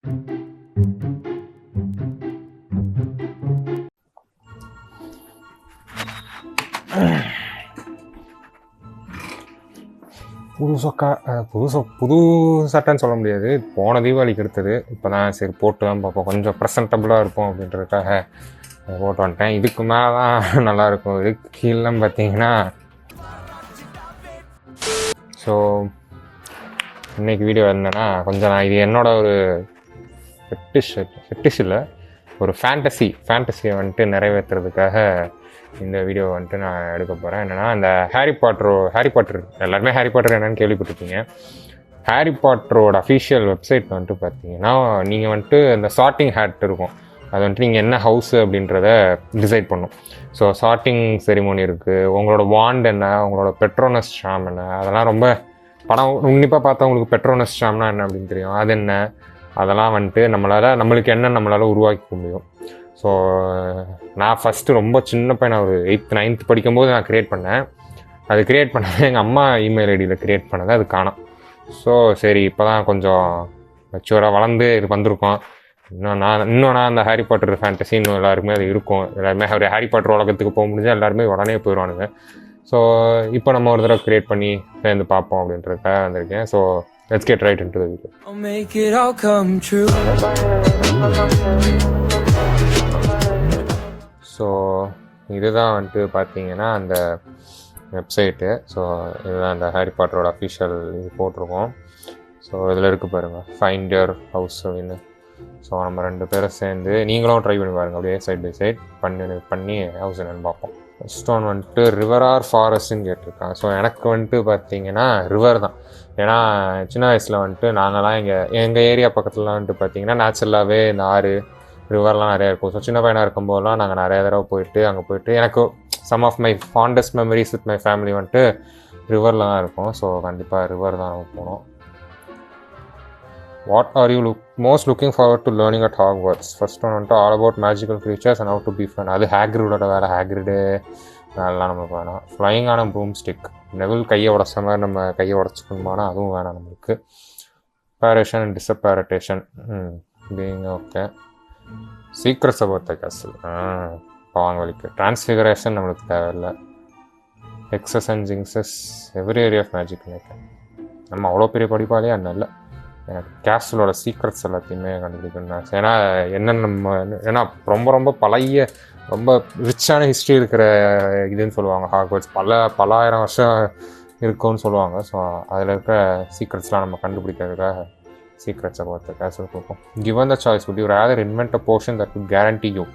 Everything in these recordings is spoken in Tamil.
புது சட்டைன்னு சொல்ல முடியாது. போன தீபாவளிக்கு எடுத்தது. இப்போ தான் சரி போட்டு தான் பார்ப்போம், கொஞ்சம் ப்ரெசன்டபுளாக இருக்கும் அப்படின்றதுக்காக போட்டு வந்துட்டேன். இதுக்கு மேலே தான் நல்லாயிருக்கும். இதுக்கு கீழே பார்த்தீங்கன்னா ஸோ இன்றைக்கி வீடியோ என்னென்னா கொஞ்சம் நான் இது என்னோட ஒரு ஃபெட்டிஷ் இல்லை, ஒரு ஃபேண்டசியை வந்துட்டு நிறைவேற்றுறதுக்காக இந்த வீடியோ வந்துட்டு நான் எடுக்க போகிறேன். என்னென்னா இந்த ஹாரி பாட்டர் எல்லாருமே ஹாரி பாட்டர் என்னென்னு கேள்விப்பட்டிருக்கீங்க. ஹாரி பாட்டரோட அஃபிஷியல் வெப்சைட் வந்துட்டு பார்த்தீங்கன்னா நீங்கள் வந்துட்டு இந்த சார்ட்டிங் ஹேட் இருக்கும், அது வந்துட்டு நீங்கள் என்ன ஹவுஸு அப்படின்றத டிசைட் பண்ணும். ஸோ சார்ட்டிங் செரிமோனி இருக்குது, உங்களோட வாண்ட் என்ன, உங்களோட பெட்ரோனஸ் ஷாம் என்ன, அதெல்லாம் ரொம்ப படம் உன்னிப்பாக பார்த்தா உங்களுக்கு பெட்ரோனஸ் ஷாம்னா என்ன அப்படின்னு தெரியும். அது என்ன, அதெல்லாம் வந்துட்டு நம்மளுக்கு என்ன நம்மளால் உருவாக்கிக்க முடியும். ஸோ நான் ஃபஸ்ட்டு ரொம்ப சின்ன பையன், ஒரு 8th 9th படிக்கும்போது நான் க்ரியேட் பண்ணேன். அது க்ரியேட் பண்ணது எங்கள் அம்மா இமெயில் ஐடியில் க்ரியேட் பண்ணது, அது காணோம். ஸோ சரி இப்போ தான் கொஞ்சம் மெச்சூராக வளர்ந்து இது வந்திருக்கோம். இன்னும் நான் அந்த ஹாரி பாட்டர் ஃபேண்டசி இன்னும் எல்லாருக்குமே அது இருக்கும். எல்லாருமே ஒரு ஹாரி பாட்டர் உலகத்துக்கு போக முடிஞ்சால் எல்லாருமே உடனே போயிடுவானுங்க. ஸோ இப்போ நம்ம ஒரு தடவை க்ரியேட் பண்ணி சேர்ந்து பார்ப்போம் அப்படின்றதுக்காக வந்திருக்கேன். So let's get right into the video. So இதுதான் வந்துட்டு பார்த்தீங்கன்னா அந்த வெப்சைட்டு. ஸோ இதுதான் அந்த ஹாரி பாட்டரோட அஃபிஷியல் இது போட்டிருக்கோம். ஸோ இதில் இருக்குது பாருங்கள், ஃபைண்ட் யுவர் ஹவுஸ் அப்படின்னு. ஸோ நம்ம 2 பேரும் சேர்ந்து நீங்களும் ட்ரை பண்ணி பாருங்கள், அப்படியே சைட் பை சைட் பண்ணி ஹவுஸ் என்னென்னு பார்ப்போம். ஃபர்ஸ்ட் ஒன் வந்துட்டு ரிவர் ஆர் ஃபாரஸ்ட்னு கேட்டிருக்காங்க. ஸோ எனக்கு வந்துட்டு பார்த்தீங்கன்னா ரிவர் தான். ஏன்னா சின்ன வயசில் வந்துட்டு நாங்கள்லாம் எங்கள் ஏரியா பக்கத்துலலாம் வந்துட்டு பார்த்தீங்கன்னா நேச்சுரலாகவே இந்த ஆறு ரிவர்லாம் நிறையா இருக்கும். ஸோ சின்ன பையனாக இருக்கும்போதெல்லாம் நாங்கள் நிறைய தடவை அங்கே போயிட்டு எனக்கு some of my fondest memories with my family வந்துட்டு ரிவரில் தான் இருக்கும். ஸோ கண்டிப்பாக ரிவர் தான் நம்ம போனோம். What are you most looking forward to learning at Hogwarts? First one வந்துட்டு all about magical creatures and how to befriend. அது ஹேக்ரிடோட வேலை, ஹேக்ரிடு அதெல்லாம் நமக்கு வேணாம். ஃப்ளையிங் ஆன ப்ரூம் ஸ்டிக், நெவில் கையை உடச்ச மாதிரி நம்ம கையை உடச்சிக்கணுமானா அதுவும் வேணாம் நம்மளுக்கு. Apparition and disapparition being okay. Secrets about the castle பாவங்களுக்கு. டிரான்ஸ்ஃபிகரேஷன் நம்மளுக்கு தேவையில்லை. Hexes and jinxes, every area of magic maker. நம்ம அவ்வளோ பெரிய படிப்பாலே அது இல்லை. எனக்கு கேஸ்டலோட சீக்ரெட்ஸ் எல்லாத்தையுமே கண்டுபிடிக்கணும். ஏன்னா ரொம்ப ரொம்ப பழைய ரொம்ப ரிச்சான ஹிஸ்ட்ரி இருக்கிற இதுன்னு சொல்லுவாங்க ஹாக்வர்ட்ஸ். பல ஆயிரம் வருஷம் இருக்கும்னு சொல்லுவாங்க. ஸோ அதில் இருக்கிற சீக்ரெட்ஸ்லாம் நம்ம கண்டுபிடிக்கிறதுக்காக சீக்ரெட்ஸ் அபவுட் த கேஸ்டல் கொடுப்போம். Given the choice, would you rather invent a potion that would guarantee you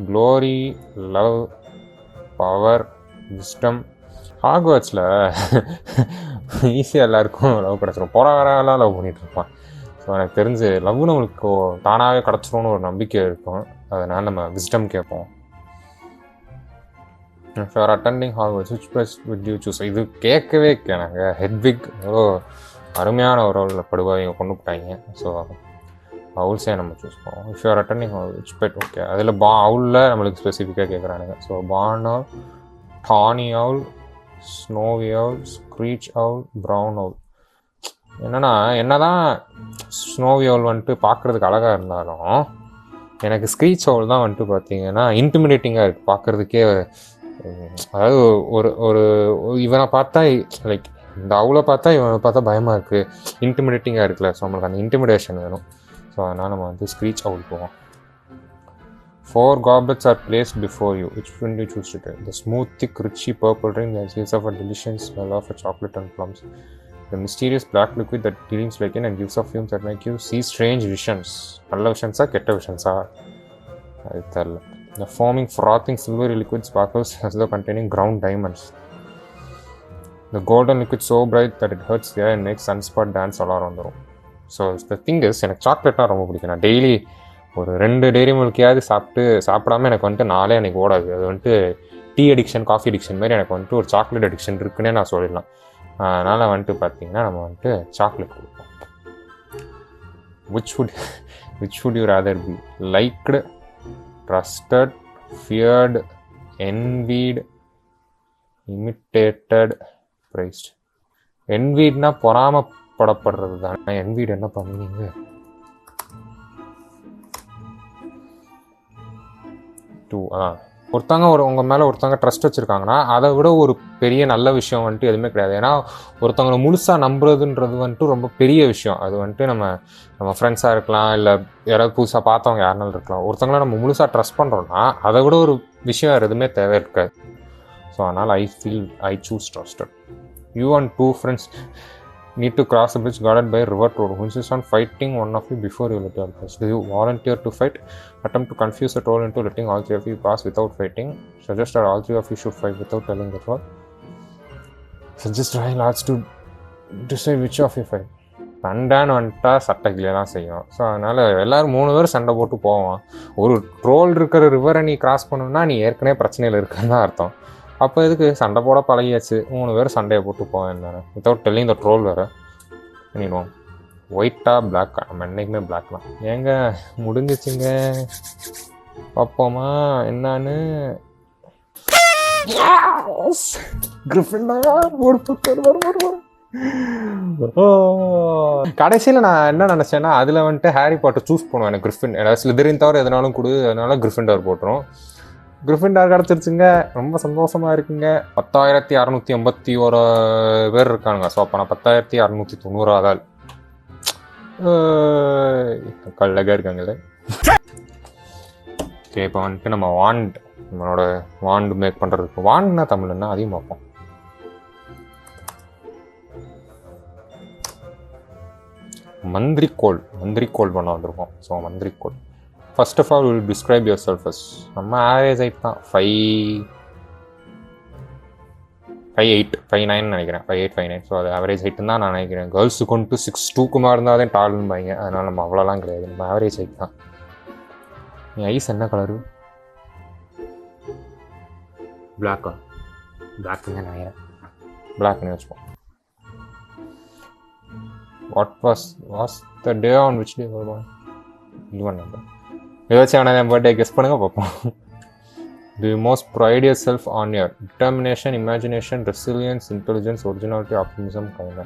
glory, love, power, wisdom? ஹாக்வர்ட்ஸில் ஈஸியாக எல்லாருக்கும் லவ் கிடச்சிரும். போராடலாம் லவ் பண்ணிகிட்டு இருப்பான். ஸோ எனக்கு தெரிஞ்சு லவ் நம்மளுக்கு தானாகவே கிடச்சிரும்னு ஒரு நம்பிக்கை இருக்கும். அதனால் நம்ம விஸ்டம் கேட்போம். For attending Hogwarts which place would you choose? இது கேட்கவே நாங்கள் ஹெட்விக் எவ்வளோ அருமையான ஒரு ரோலில் படுவாங்க கொண்டு போட்டாங்க. ஸோ அவுல்ஸே நம்ம சூஸ் பண்ணுவோம். If you are attending which bet okay. அதில் அவுலில் நம்மளுக்கு ஸ்பெசிஃபிக்காக கேட்குறானுங்க. So barn owl, tawny owl, snowy owl, screech owl, brown owl. என்னதான் ஸ்னோவி அவுல் வந்துட்டு பார்க்குறதுக்கு அழகாக இருந்தாலும் எனக்கு ஸ்க்ரீச் அவுல் தான் வந்துட்டு பார்த்தீங்கன்னா இன்டிமிடேட்டிங்காக இருக்குது பார்க்குறதுக்கே. அதாவது ஒரு இவனை பார்த்தா லைக் இந்த அவுலை பார்த்தா இவனை பார்த்தா பயமாக இருக்குது, இன்டிமிடேட்டிங்காக இருக்குல்ல. ஸோ நம்மளுக்கு அந்த இன்டிமிடேஷன் வேணும். ஸோ அதனால் நம்ம வந்து ஸ்க்ரீச் அவுல் போவோம். 4 goblets are placed before you. Which one do you choose to take? The smooth, thick, richy purple drink that gives off a delicious smell of a chocolate and plums. The mysterious black liquid that gleams like in and gives off fumes that make you see strange visions. நல்ல விஷன்ஸா கெட்ட விஷன்ஸா அது தெரியல. The foaming, frothing, silvery liquid sparkles as though containing ground diamonds. The golden liquid so bright that it hurts the eye and makes sunspot dance all around the room. So the thing is, எனக்கு சாக்லேட்னா ரொம்ப பிடிக்கும். நான் டெய்லி ஒரு 2 டெய்ரி மில்க்கையாவது சாப்பிடாமல் எனக்கு வந்துட்டு நாளே எனக்கு ஓடாது. அது வந்துட்டு டீ அடிக்ஷன், காஃபி அடிக்ஷன் மாதிரி எனக்கு வந்துட்டு ஒரு சாக்லேட் அடிக்ஷன் இருக்குன்னே நான் சொல்லிடலாம். அதனால் வந்துட்டு பார்த்தீங்கன்னா நம்ம வந்துட்டு சாக்லேட் கொடுப்போம். which would you rather be? Liked, trusted, feared, envied, imitated, praised. enviedனா பொறாமப்படப்படுறது தானே. envied என்ன பண்ணுவீங்க? டூ ஒருத்தவங்க உங்கள் மேலே ஒருத்தவங்க ட்ரஸ்ட் வச்சுருக்காங்கன்னா அதை விட ஒரு பெரிய நல்ல விஷயம் வந்துட்டு எதுவுமே கிடையாது. ஏன்னா ஒருத்தவங்களை முழுசாக நம்புறதுன்றது வந்துட்டு ரொம்ப பெரிய விஷயம். அது வந்துட்டு நம்ம ஃப்ரெண்ட்ஸாக இருக்கலாம், இல்லை யாராவது புதுசாக பார்த்தவங்க யாருனாலும் இருக்கலாம். ஒருத்தவங்கள நம்ம முழுசாக ட்ரஸ்ட் பண்ணுறோன்னா அதை விட ஒரு விஷயம் வேறு எதுவுமே தேவை இருக்காது. ஸோ அதனால் I choose trusted. You and two friends need to cross a bridge guarded by a river troll who insists on fighting one of you before you let your pass. Do you volunteer to fight? Attempt to confuse the troll into letting all three of you pass without fighting. Suggest that all three of you should fight without telling the troll. Suggest trying lots to decide which of you fight. சண்டைன்னு வந்துட்டா சட்டைக்கிலே தான் செய்யும். ஸோ அதனால் எல்லோரும் 3 பேர் சண்டை போட்டு போவோம். ஒரு ட்ரோல் இருக்கிற ரிவரை நீ கிராஸ் பண்ணணுன்னா நீ ஏற்கனவே பிரச்சனையில் இருக்குன்னு தான் அர்த்தம். அப்போ எதுக்கு சண்டை போட பழகியாச்சு, 3 பேர் சண்டையை போட்டு போவேன் தானே, வித்தவுட் டெல்லிங் த ட்ரோல் வேறு பண்ணிடுவோம். ஒயிட்டா பிளாக்கா? நம்ம என்றைக்குமே பிளாக் தான். ஏங்க முடிஞ்சிச்சுங்க, பார்ப்போமா என்னான்னு. கடைசியில் நான் என்ன நினச்சேன்னா அதில் வந்துட்டு ஹாரி பாட்டர் சூஸ் பண்ணுவேன். எனக்கு கிரிஃபின் ஏதாவது ஸ்லிதரின் தவிர எதனாலும் கொடு, அதனால கிரிஃபின்டார் போட்டுரும். கிரிஃபின்டார் கிடச்சிருச்சுங்க, ரொம்ப சந்தோஷமாக இருக்குங்க. 10,681 பேர் இருக்கானுங்க. ஸோ அப்போ நான் 10,690 கல்லக இருக்காங்களே. ஓகே, இப்போ வந்துட்டு நம்ம நம்மளோட வாண்டு மேக் பண்ணுறதுக்கு வாண்டுனா தமிழ்னா அதையும் பார்ப்போம். மந்திரிக்கோள் பண்ண வந்திருக்கோம். ஸோ மந்திரிக்கோள். First of all, we'll describe yourself as நம்ம ஆவரேஜ் ஹைட் தான் 5'8" நினைக்கிறேன். 5'8", 5'9". ஸோ அது ஆவரேஜ் ஹைட்டு தான் நான் நினைக்கிறேன். கேர்ள்ஸு கொண்டு 6'2" இருந்தால் தான் டால்னுபாங்க. அதனால் நம்ம அவ்வளோலாம் கிடையாது, நம்ம ஆவரேஜ் ஹைட் தான். நீ ஐஸ் என்ன கலரு? பிளாக்கா? பிளாக்குன்னு நினைக்கிறேன். பிளாக்னு வச்சுப்போம். What was the day on which day were born? Even number. ஏதாச்சும் ஆனால் என் பர்த்டே கெஸ் பண்ணுங்க பார்ப்போம். Do you most pride yourself on your determination, imagination, resilience, intelligence, originality, optimism? கவுங்க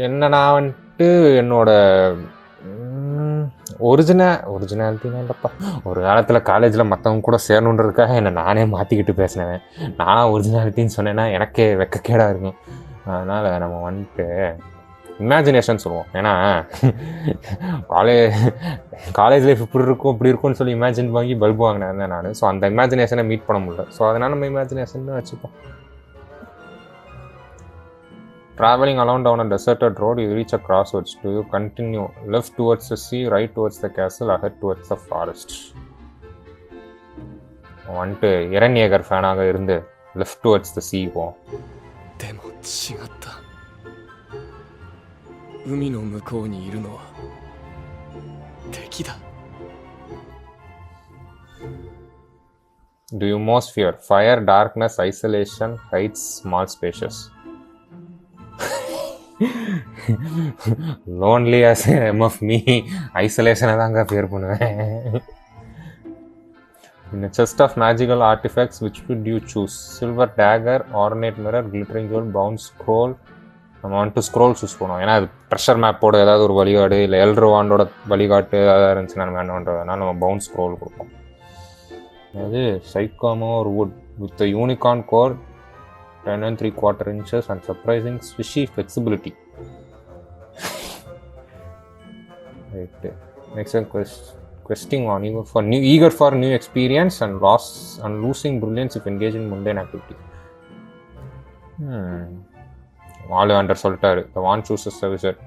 என்ன நான் வந்துட்டு என்னோட ஒரிஜினாலிட்டினா இல்லைப்பா. ஒரு காலத்தில் காலேஜில் மற்றவங்க கூட சேரணுன்றதுக்காக என்னை நானே மாற்றிக்கிட்டு பேசினேன். நானாக ஒரிஜினாலிட்டின்னு சொன்னேன்னா எனக்கே வெக்கக்கேடாக இருக்கும். அதனால் நம்ம வந்துட்டு இமேஜினேஷன் சொல்லுவோம். ஏன்னா காலேஜ் லைஃப் இப்படி இருக்கும்னு சொல்லி இமேஜின் வாங்கி பல்பு வாங்கினேன் நான். ஸோ அந்த இமேஜினேஷனை மீட் பண்ண முடியல. ஸோ அதனால் நம்ம இமேஜினேஷன் வச்சுப்போம். Traveling along down a deserted road, you reach a crossroads. Do you continue left towards the sea, right towards the castle, ahead towards the forest? வந்துட்டு இரண்யகர் ஃபேனாக இருந்து லெஃப்ட் டுவர்ட்ஸ் த சீ போவோம். 海の向こうにいるのは敵だ。 Do you most fear fire, darkness, isolation, heights, small spaces? Lonely as of me, isolation தாங்க fear பண்ணுவேன். In a chest of magical artifacts, which would you choose? Silver dagger, ornate mirror, glittering jewel, bound scroll. நம்ம வந்துட்டு ஸ்க்ரோல் சூஸ் பண்ணுவோம். ஏன்னா அது ப்ரெஷர் மேப்போட ஏதாவது ஒரு வழிகாடு, இல்லை எல்ரோவாண்டோட வழிகாட்டு ஏதாவது இருந்துச்சுன்னா நம்ம என்ன பண்ணுறதுனா நம்ம பவுண்ட் ஸ்க்ரோல் கொடுப்போம். அதாவது சைக்காமோ ஒரு would with unicorn core 10 3/4 inches and surprising swishy flexibility. Right. Next questing on eager for new experience and losing brilliance if engaged in mundane activity. ஆலிவாண்டர் சொல்லிட்டாரு, the one chooses the wizard.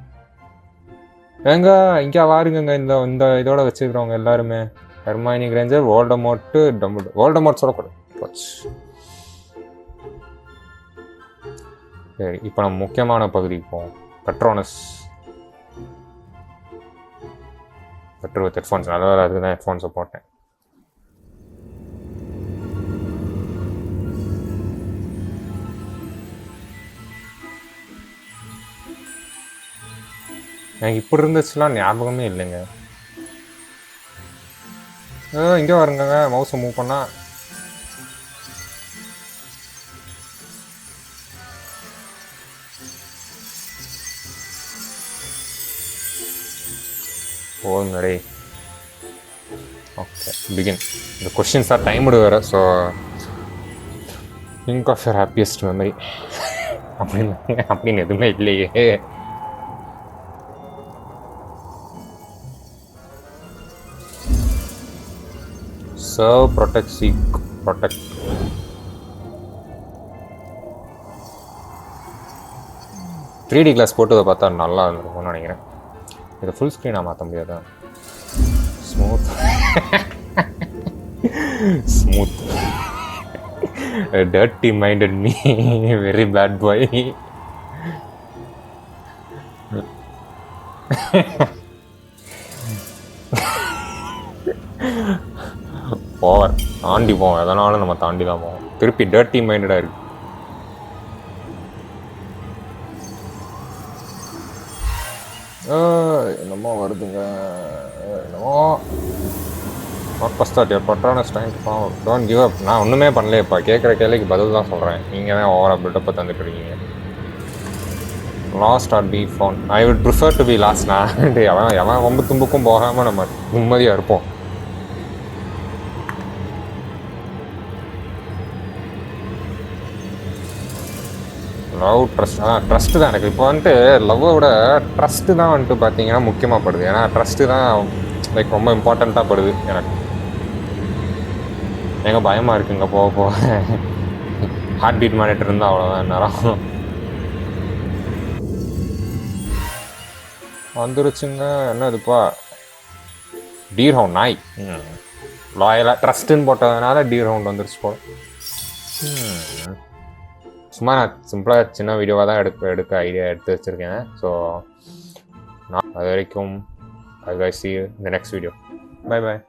ஏங்க இங்கே வாருங்க, இந்த இதோட வச்சுக்கிறவங்க எல்லாருமே ஹெர்மைனி கிரேஞ்சர், வோல்டமோர்ட் சொல்லக்கூடாது. சரி, இப்போ நம்ம முக்கியமான பகுதிக்கு போவோம். Petronas with headphones. நல்ல வேலை, அதுக்கு தான் ஹெட்ஃபோன்ஸை போட்டேன். எனக்கு இப்படி இருந்துச்சுலாம் ஞாபகமே இல்லைங்க. இங்கே வருங்க, மவுஸை மூவ் பண்ணால் போதுங்கடே. Okay begin. இந்த கொஷின்ஸ் ஆர் டைம்டு வேறு. So think of your happiest memory அப்படின்னு எதுவுமே இல்லையே. Serve, protect, seek. Protect. Three D glass போட்டு பார்த்தா நல்லா இருக்கும்னு நினைக்கிறேன். இதை ஃபுல் ஸ்க்ரீனாக மாற்ற முடியாதா? Smooth. Smooth. Dirty minded me. Very bad boy. Over தாண்டி போவோம். எதனாலும் நம்ம தாண்டி தான் போவோம். திருப்பி டர்ட்டி மைண்டடாக இருக்கு. என்னமோ வருதுங்க. என்னமோ நாட் பஸ்டாட் your patronus time to form. Don't give up. நான் ஒன்றுமே பண்ணலையப்பா. கேட்குற கேள்விக்கு பதில் தான் சொல்கிறேன். நீங்கள் தான் ஓவராக பில்டப்பை தந்துட்டு இருக்கீங்க. Last or be found. I would prefer to be last. நான் எவன் ரொம்ப தும்புக்கும் போகாமல் நம்ம நிம்மதியாக இருப்போம். Love, trust. ட்ரஸ்ட்டு தான் எனக்கு இப்போ வந்துட்டு லவ்வை விட ட்ரஸ்ட்டு தான் வந்துட்டு பார்த்தீங்கன்னா முக்கியமாக படுது. ஏன்னா ட்ரஸ்ட்டு தான் லைக் ரொம்ப இம்பார்ட்டண்ட்டாக படுது எனக்கு. எங்கே பயமாக இருக்குங்க போக போக. ஹார்ட் பீட் மானிட்டர் இருந்தால் அவ்வளோதான் நேரம் வந்துருச்சுங்க. என்னதுப்பா? டீர் ஹவுண்ட் நாய். லாயலாக ட்ரஸ்ட்டுன்னு போட்டதுனால டீர் ஹவுண்ட் வந்துருச்சு போல. சும்மா நான் சிம்பிளாக சின்ன வீடியோவாக தான் எடுக்க ஐடியா எடுத்து வச்சுருக்கேன். ஸோ நான் அது வரைக்கும் I will see you in the next video. Bye bye.